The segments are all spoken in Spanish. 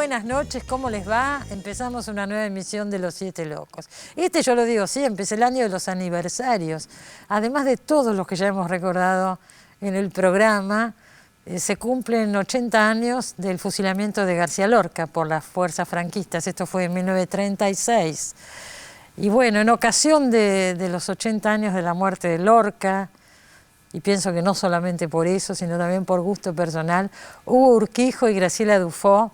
buenas noches, ¿cómo les va? Empezamos una nueva emisión de Los Siete Locos. Yo lo digo siempre, es el año de los aniversarios. Además de todos los que ya hemos recordado en el programa, se cumplen 80 años del fusilamiento de García Lorca por las fuerzas franquistas. Esto fue en 1936. Y bueno, en ocasión de los 80 años de la muerte de Lorca, y pienso que no solamente por eso, sino también por gusto personal, Hugo Urquijo y Graciela Dufo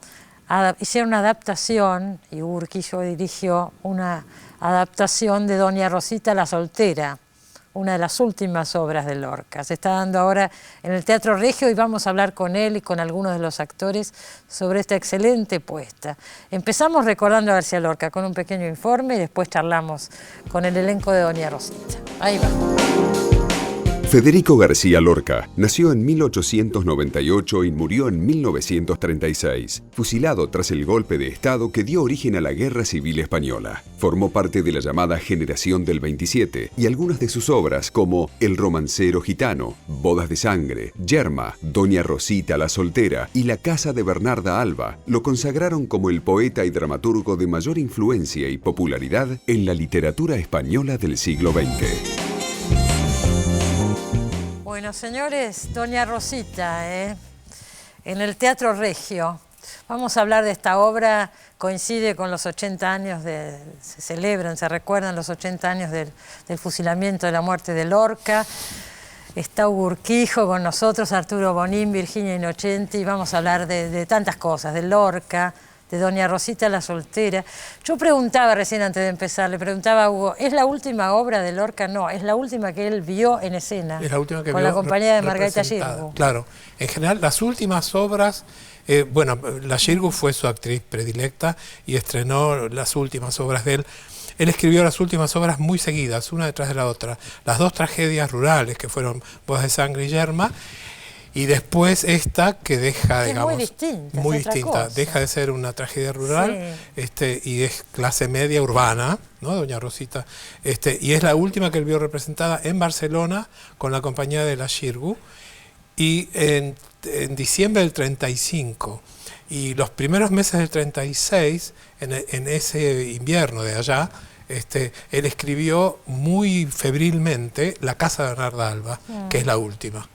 hicieron una adaptación, y Hugo Urquijo dirigió una adaptación de Doña Rosita la Soltera, una de las últimas obras de Lorca. Se está dando ahora en el Teatro Regio y vamos a hablar con él y con algunos de los actores sobre esta excelente puesta. Empezamos recordando a García Lorca con un pequeño informe y después charlamos con el elenco de Doña Rosita. Ahí va. Federico García Lorca nació en 1898 y murió en 1936, fusilado tras el golpe de Estado que dio origen a la Guerra Civil Española. Formó parte de la llamada Generación del 27 y algunas de sus obras como El romancero gitano, Bodas de sangre, Yerma, Doña Rosita la Soltera y La casa de Bernarda Alba lo consagraron como el poeta y dramaturgo de mayor influencia y popularidad en la literatura española del siglo XX. Bueno, señores, Doña Rosita, en el Teatro Regio. Vamos a hablar de esta obra, coincide con los 80 años, se celebran, se recuerdan los 80 años del fusilamiento, de la muerte de Lorca. Está Hugo Urquijo con nosotros, Arturo Bonín, Virginia Innocenti, y vamos a hablar de tantas cosas, de Lorca, de Doña Rosita la Soltera. Yo preguntaba recién antes de empezar, le preguntaba a Hugo, ¿es la última obra de Lorca? No, es la última que él vio en escena. Es la última que con vio la compañía de Margarita Xirgu. Claro, en general las últimas obras, la Xirgu fue su actriz predilecta y estrenó las últimas obras de él. Él escribió las últimas obras muy seguidas, una detrás de la otra. Las dos tragedias rurales que fueron Bodas de sangre y Yerma. Y después esta que deja, digamos, muy distinta, deja de ser una tragedia rural, sí. Y es clase media urbana, ¿no? Doña Rosita, y es la última que él vio representada en Barcelona con la compañía de la Xirgu, y en diciembre del 35, y los primeros meses del 36, en ese invierno de allá, él escribió muy febrilmente La casa de Bernarda Alba, que es la última.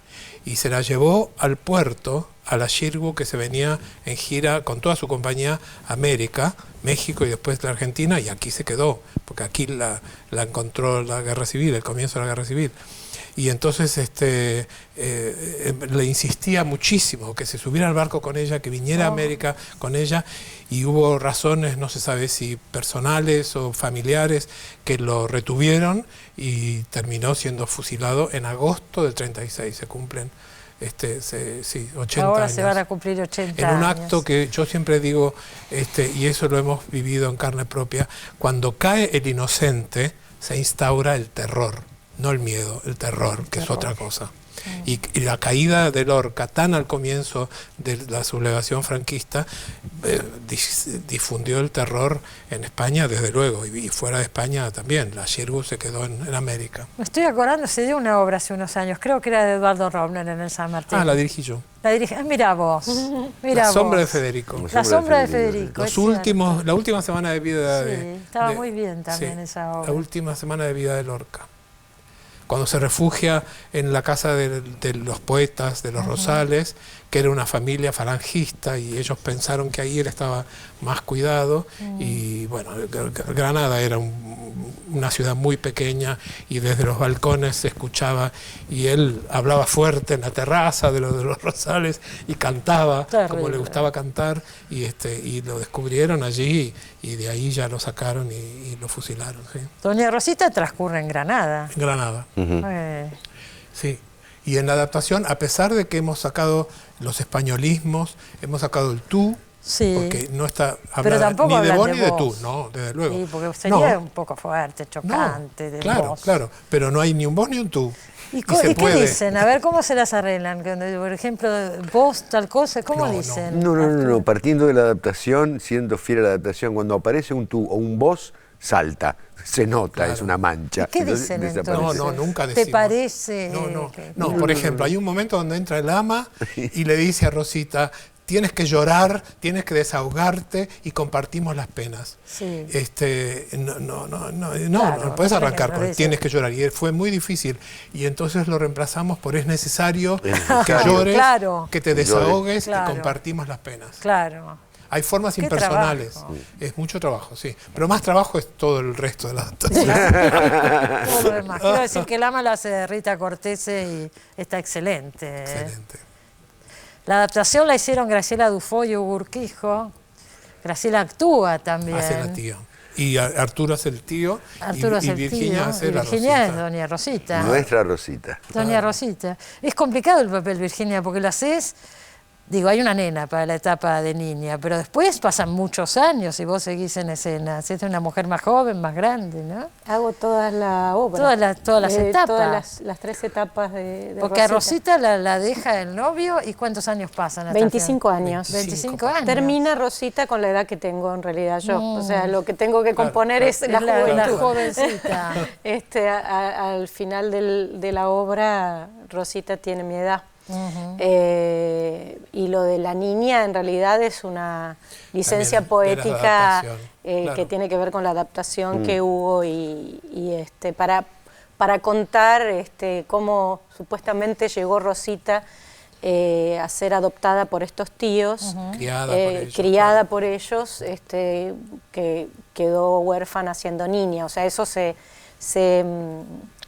Y se la llevó al puerto, a la Xirgu, que se venía en gira con toda su compañía a América, México y después la Argentina, y aquí se quedó, porque aquí la encontró la Guerra Civil, el comienzo de la Guerra Civil. Y entonces le insistía muchísimo que se subiera al barco con ella, que viniera a América con ella, y hubo razones, no se sabe si personales o familiares, que lo retuvieron y terminó siendo fusilado en agosto del 36. Se cumplen 80 Ahora años. se van a cumplir 80 en un años. acto que yo siempre digo, y eso lo hemos vivido en carne propia, cuando cae el inocente se instaura el terror. No el miedo, el terror, que es otra cosa. Y la caída de Lorca, tan al comienzo de la sublevación franquista, difundió el terror en España, desde luego, y fuera de España también. La Xirgu se quedó en América. Me estoy acordando, se dio una obra hace unos años, creo que era de Eduardo Robner en el San Martín. Ah, la dirigí yo. Mirá vos. La sombra de Federico. La sombra de Federico. La última semana de vida estaba muy bien también esa obra. La última semana de vida de Lorca. Cuando se refugia en la casa de los poetas, de los Rosales, que era una familia falangista, y ellos pensaron que ahí él estaba más cuidado, y bueno, Granada era una ciudad muy pequeña, y desde los balcones se escuchaba, y él hablaba fuerte en la terraza de los Rosales, y cantaba como le gustaba cantar, y lo descubrieron allí, y de ahí ya lo sacaron y lo fusilaron. ¿Sí? Doña Rosita transcurre en Granada. En Granada. Sí. Y en la adaptación, a pesar de que hemos sacado los españolismos, hemos sacado el tú, porque no está hablando ni de vos ni de tú, no, desde luego. Sí, porque sería un poco fuerte, chocante. Claro, pero no hay ni un vos ni un tú. ¿Y qué dicen? A ver, ¿cómo se las arreglan? Por ejemplo, vos, tal cosa, ¿cómo dicen? No, partiendo de la adaptación, siendo fiel a la adaptación, cuando aparece un tú o un vos, salta, se nota, es una mancha. ¿Qué dicen entonces? No, nunca decimos. ¿Te parece? No, por ejemplo, hay un momento donde entra el ama y le dice a Rosita, tienes que llorar, tienes que desahogarte y compartimos las penas. Sí. No puedes arrancar con tienes que llorar. Y fue muy difícil. Y entonces lo reemplazamos por es necesario que llores, que te desahogues y compartimos las penas. Claro. Hay formas impersonales. Trabajo. Es mucho trabajo, sí. Pero más trabajo es todo el resto de la adaptación. Todo lo demás. Quiero decir que el ama lo hace Rita Cortese y está excelente. Excelente. La adaptación la hicieron Graciela Dufo y Hugo Urquijo. Graciela actúa también. Hace la tía. Y Arturo hace el tío. Arturo hace el Virginia tío. hace Y la Virginia Rosita. es Doña Rosita. Nuestra Rosita. Doña Rosita. Es complicado el papel, Virginia, porque lo haces. Digo, hay una nena para la etapa de niña, pero después pasan muchos años y vos seguís en escena. Si es una mujer más joven, más grande, ¿no? Hago toda la obra. Todas las etapas. Todas las 3 etapas de Porque a Rosita la deja el novio, ¿y cuántos años pasan? Hasta 25 años. 25 años. Termina Rosita con la edad que tengo en realidad yo. O sea, lo que tengo que componer es la la juventud. jovencita. Al final de la obra, Rosita tiene mi edad. Y lo de la niña en realidad es una licencia También poética claro. que tiene que ver con la adaptación que hubo y para contar cómo supuestamente llegó Rosita a ser adoptada por estos tíos, criada por ellos, que quedó huérfana siendo niña. O sea, eso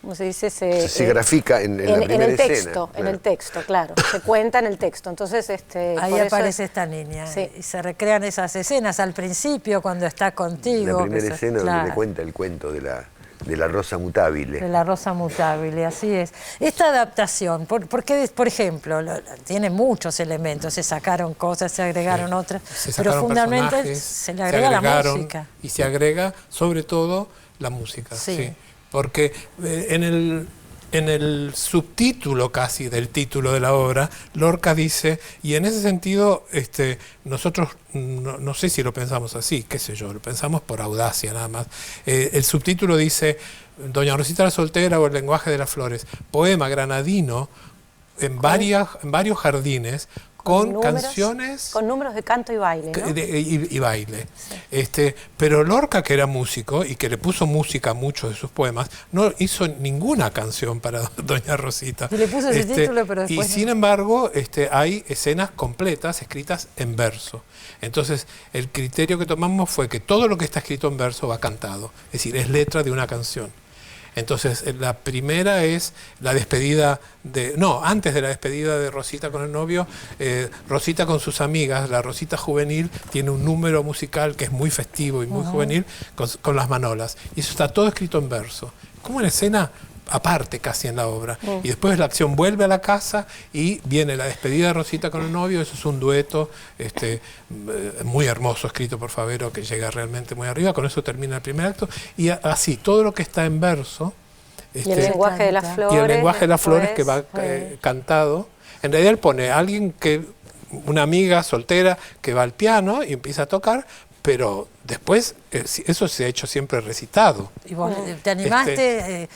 ¿cómo se dice? Se grafica en la primera el texto, escena. en el texto, claro. Se cuenta en el texto. Entonces, ahí aparece esta niña. Sí. Y se recrean esas escenas al principio cuando está contigo. La primera escena donde le cuenta el cuento de la rosa mutable. De la rosa mutable, así es. Esta adaptación, porque, por ejemplo, tiene muchos elementos, se sacaron cosas, se agregaron otras, pero fundamentalmente se le agrega la música. Y se agrega, sobre todo, la música. Sí. Porque en el subtítulo casi del título de la obra, Lorca dice, y en ese sentido nosotros no sé si lo pensamos así, qué sé yo, lo pensamos por audacia nada más. El subtítulo dice, Doña Rosita la Soltera o el lenguaje de las flores, poema granadino en varios jardines, con canciones... Con números de canto y baile, ¿no? Y baile. Sí. Pero Lorca, que era músico y que le puso música a muchos de sus poemas, no hizo ninguna canción para Doña Rosita. Y le puso ese título, pero después... Y sin embargo, hay escenas completas escritas en verso. Entonces, el criterio que tomamos fue que todo lo que está escrito en verso va cantado. Es decir, es letra de una canción. Entonces, la primera es la despedida antes de la despedida de Rosita con el novio, Rosita con sus amigas, la Rosita juvenil, tiene un número musical que es muy festivo y muy juvenil, con las manolas. Y eso está todo escrito en verso. Como una escena aparte casi en la obra. Y después la acción vuelve a la casa y viene la despedida de Rosita con el novio. Eso es un dueto muy hermoso, escrito por Favero, que llega realmente muy arriba. Con eso termina el primer acto. Y así, todo lo que está en verso... y el lenguaje de las flores. Y el lenguaje de las flores que va cantado. En realidad él pone a alguien una amiga soltera que va al piano y empieza a tocar, pero después eso se ha hecho siempre recitado. Y vos te animaste,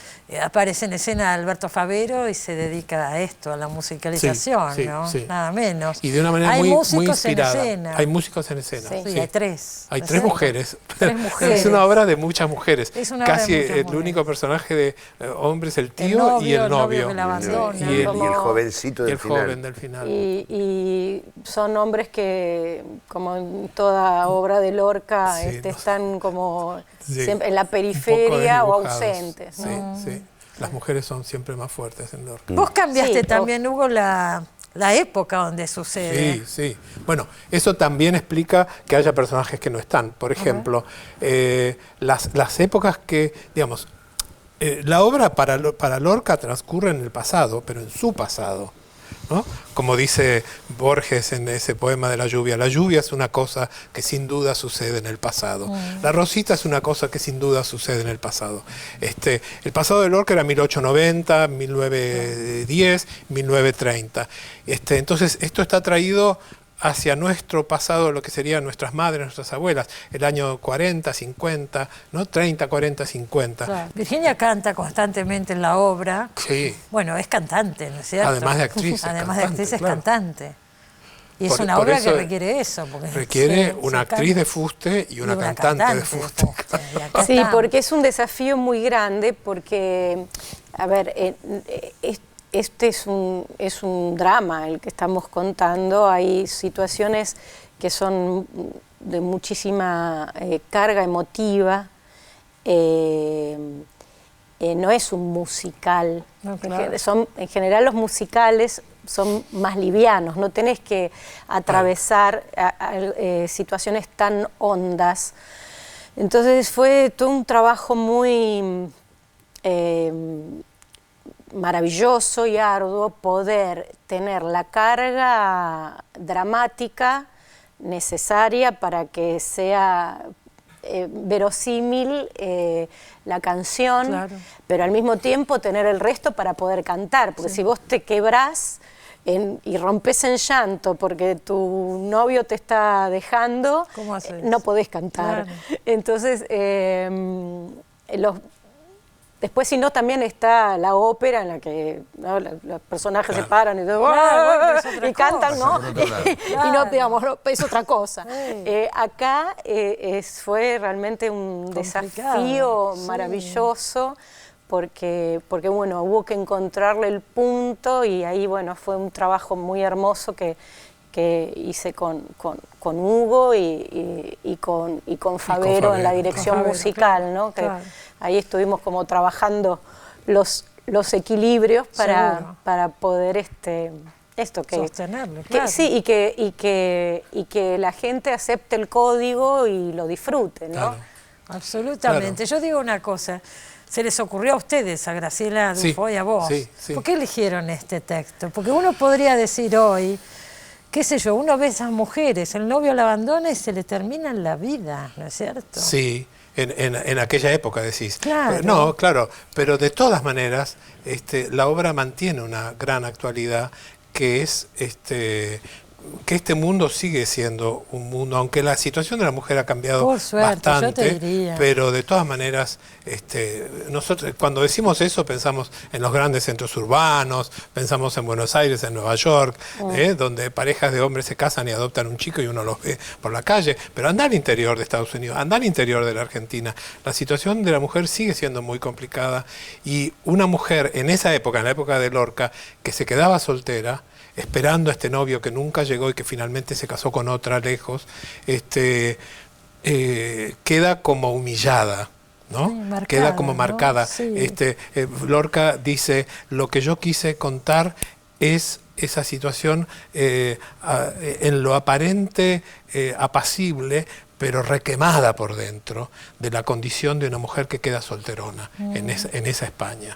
aparece en escena Alberto Favero y se dedica a esto, a la musicalización, ¿no? Sí. Nada menos. Y de una manera muy inspirada. En escena. Hay músicos en escena. Sí, hay tres. Hay tres mujeres. Tres mujeres. Es una obra de muchas mujeres. Es una Casi obra de muchas el mujeres. único personaje de hombre es el tío y el novio. Que la abandona. Y el jovencito del final. Joven del final. Y son hombres que, como en toda obra de Lorca, están como siempre en la periferia o ausentes, ¿no? Sí. Las mujeres son siempre más fuertes en Lorca. Vos cambiaste también, Hugo, la época donde sucede. Sí. Bueno, eso también explica que haya personajes que no están. Por ejemplo, las épocas que, digamos, la obra para Lorca transcurre en el pasado, pero en su pasado, ¿no? Como dice Borges en ese poema de la lluvia es una cosa que sin duda sucede en el pasado. La Rosita es una cosa que sin duda sucede en el pasado. El pasado de Lorca era 1890, 1910, 1930. Entonces esto está traído hacia nuestro pasado, lo que serían nuestras madres, nuestras abuelas, el año 40, 50, ¿no? 30, 40, 50. Claro. Virginia canta constantemente en la obra. Sí. Bueno, es cantante, ¿no es cierto? Además de actriz. Además de actriz es cantante. Y es una obra que requiere eso. Porque requiere una actriz de fuste y una cantante de fuste. Sí, porque es un desafío muy grande, porque, a ver, este es un drama el que estamos contando. Hay situaciones que son de muchísima carga emotiva. No es un musical. No, claro. En general los musicales son más livianos, no tenés que atravesar situaciones tan hondas. Entonces fue todo un trabajo muy maravilloso y arduo poder tener la carga dramática necesaria para que sea verosímil la canción, claro, pero al mismo tiempo tener el resto para poder cantar, porque si vos te quebrás y rompes en llanto porque tu novio te está dejando, no podés cantar. Claro. Entonces, después, si no, también está la ópera en la que, ¿no?, los personajes se paran y cantan, ¿no? Y no, digamos, es otra cosa. Acá fue realmente un desafío maravilloso, porque bueno, hubo que encontrarle el punto, y ahí, bueno, fue un trabajo muy hermoso que hice con Hugo y con Favero en la dirección musical, ¿no? Claro. Ahí estuvimos como trabajando los equilibrios para poder sostenerlo, claro. Sí, y que la gente acepte el código y lo disfrute, ¿no? Claro. Absolutamente. Claro. Yo digo una cosa, se les ocurrió a ustedes, a Graciela Dufo y a vos. Sí. ¿Por qué eligieron este texto? Porque uno podría decir hoy, qué sé yo, uno ve a esas mujeres, el novio la abandona y se le termina la vida, ¿no es cierto? Sí, en aquella época decís. Claro. No, claro, pero de todas maneras la obra mantiene una gran actualidad, que es que este mundo sigue siendo un mundo, aunque la situación de la mujer ha cambiado por suerte, bastante, yo te diría, pero de todas maneras, nosotros cuando decimos eso pensamos en los grandes centros urbanos, pensamos en Buenos Aires, en Nueva York, donde parejas de hombres se casan y adoptan un chico y uno los ve por la calle, pero anda al interior de Estados Unidos, anda al interior de la Argentina, la situación de la mujer sigue siendo muy complicada, y una mujer en esa época, en la época de Lorca, que se quedaba soltera, esperando a este novio que nunca llegó y que finalmente se casó con otra lejos, queda como humillada, ¿no? Marcada, queda como marcada. ¿no? Sí. Lorca dice, lo que yo quise contar es esa situación en lo aparente apacible, pero requemada por dentro, de la condición de una mujer que queda solterona en esa España.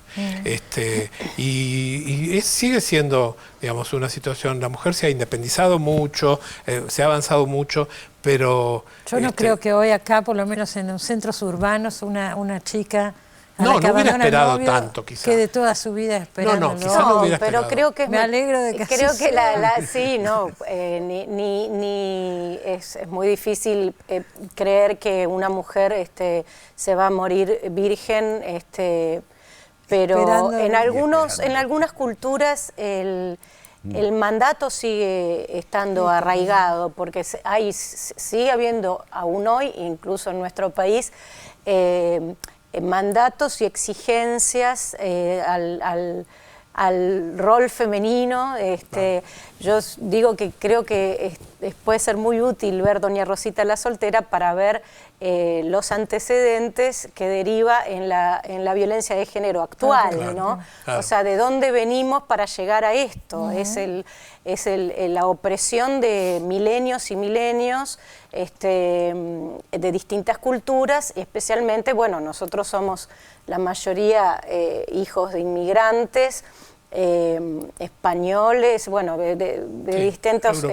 Sigue siendo, digamos, una situación, la mujer se ha independizado mucho, se ha avanzado mucho, pero... Yo no creo que hoy acá, por lo menos en los centros urbanos, una chica... No hubiera esperado tanto, quizás. Que de toda su vida esperando. Quizás no hubiera esperado. Pero creo que me alegro de que creo que es muy difícil creer que una mujer se va a morir virgen, pero en algunas culturas el mandato sigue estando arraigado, porque sigue habiendo aún hoy, incluso en nuestro país, mandatos y exigencias al rol femenino. Yo digo que creo que puede ser muy útil ver Doña Rosita la soltera para ver los antecedentes que deriva en la violencia de género actual, claro, ¿no? Claro. O sea, de dónde venimos para llegar a esto. Es la opresión de milenios y milenios de distintas culturas, y especialmente, bueno, nosotros somos la mayoría hijos de inmigrantes, españoles, bueno, de distintos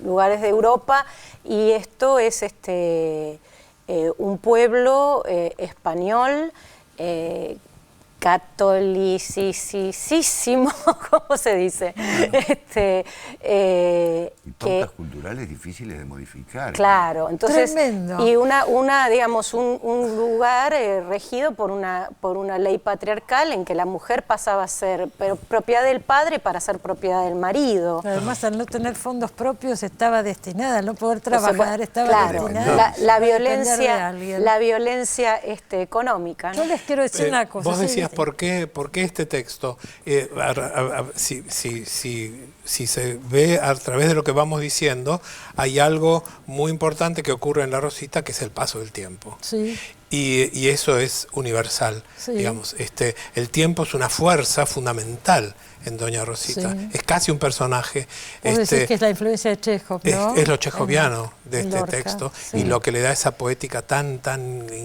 lugares de Europa, y esto es un pueblo español catolicísimo, ¿cómo se dice? Y pautas culturales difíciles de modificar. Claro, entonces, Tremendo. y digamos, un lugar regido por una ley patriarcal en que la mujer pasaba a ser propiedad del padre para ser propiedad del marido. Además, al no tener fondos propios estaba destinada, al no poder Entonces, trabajar, estaba claro, destinada la a depender de alguien. violencia económica, ¿no? Yo les quiero decir una cosa. Vos sí, decías, sí. ¿por qué este texto? Si se ve a través de lo que vamos diciendo, hay algo muy importante que ocurre en La Rosita, que es el paso del tiempo. Sí. Y eso es universal, Sí. digamos. El tiempo es una fuerza fundamental en Doña Rosita. Sí. Es casi un personaje. Vos decís que es la influencia de Chekhov, ¿no? Es lo chejoviano de en este Lorca, texto, sí. y lo que le da esa poética tan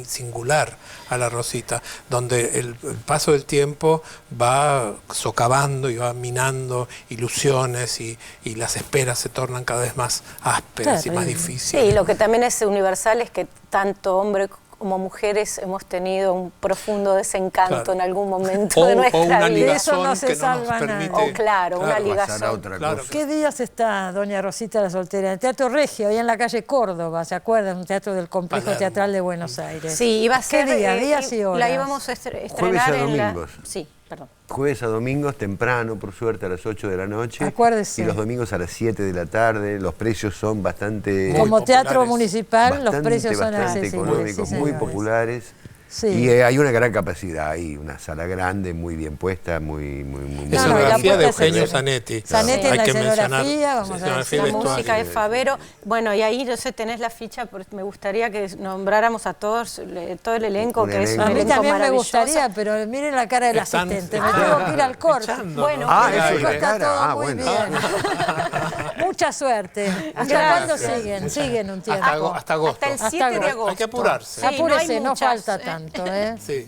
singular a La Rosita, donde el paso del tiempo va socavando y va minando ilusiones, y las esperas se tornan cada vez más ásperas y más Terrible. difíciles. Sí, lo que también es universal es que tanto hombre como mujeres hemos tenido un profundo desencanto Claro. en algún momento O de nuestra una vida. Eso no ligazón se que no nos salva a nadie. permite... O claro, una Claro. ligazón. Pasará otra Claro. cosa. ¿Qué días está Doña Rosita la Soltera? En el Teatro Regio, ahí en la calle Córdoba, ¿se acuerdan? Un teatro del Complejo Palermo. Teatral de Buenos Aires. Sí, iba a ¿Qué ser... día? Días y horas. La íbamos a estrenar Jueves a en la... domingos. Sí, perdón. Jueves a domingos, temprano, por suerte, a las 8 de la noche. Acuérdese. Y los domingos a las 7 de la tarde. Los precios son bastante... Muy Como teatro populares. municipal, los bastante, precios son bastante accesibles. económicos, sí, muy señores. populares. Sí. Y hay una gran capacidad, hay una sala grande, muy bien puesta, muy Es No, no, y la escenografía de puesta en Eugenio escena. Zanetti. Zanetti en Hay la que mencionar. escenografía, vamos a Escenografía y La vestuario. música de Favero. Bueno, y ahí, no sé, tenés la ficha, porque me gustaría que nombráramos a todos, todo el elenco, Un que es un elenco. A mí elenco también me maravilloso. gustaría, pero miren la cara del Están- asistente. Me tengo que ir al corte. echándonos Bueno, Ah, del eso aire. es la Está cara. todo Ah, muy bueno. bien. Mucha suerte. ¿Hasta Gracias. cuándo siguen? Siguen un tiempo. Hasta agosto. Hasta el Hasta 7 de agosto. agosto. Hay que apurarse. Sí, Apúrese, hay no muchas, falta tanto. ¿eh? Sí.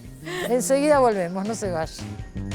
Enseguida volvemos, no se vayan.